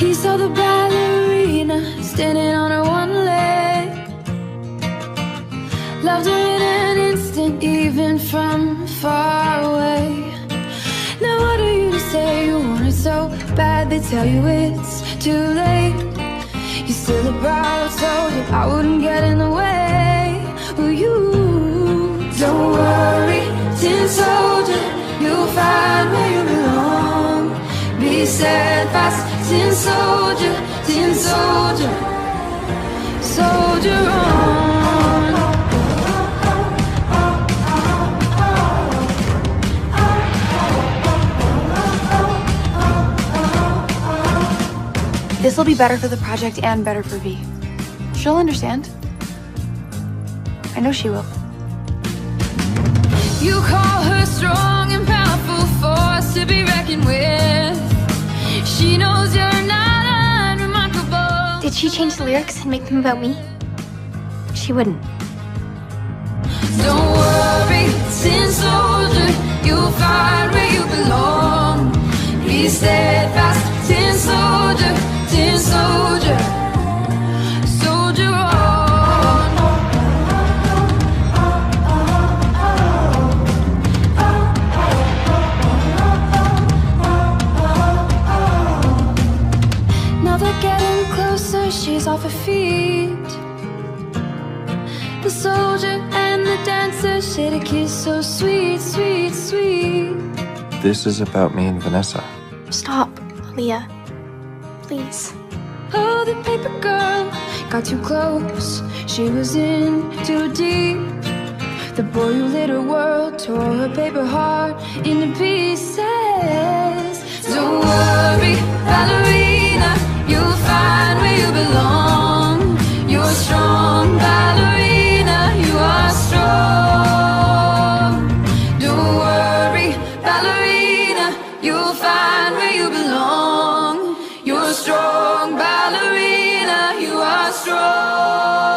He saw the ballerina standing on her one leg, loved her in an instant, even from far away. Now what are you to say? You want it so bad, they tell you it's too late. You're still a proud soldier, I wouldn't get in the way. Well, you don't worry, tin soldier, you'll find where you belong. Be steadfast, tin soldier, soldier on. This'll be better for the project and better for V. She'll understand. I know she will. You call her strong and powerful force to be reckoned with. She knows you're not unremarkable. Did she change the lyrics and make them about me? She wouldn't. Don't worry, tin soldier, you'll find where you belong. Be steadfast, tin soldier, soldier on. Now they're getting closer, she's off her feet. The soldier and the dancer share a kiss so sweet, sweet, sweet. This is about me and Vanessa. Stop, Aaliyah. Please. Oh, the paper girl got too close. She was in too deep. The boy who lit her world tore her paper heart into pieces. Don't worry, ballerina, you'll find where you belong. You're strong, ballerina, you are strong. Don't worry, ballerina, you'll find where you belong. You're strong, ballerina, you are strong.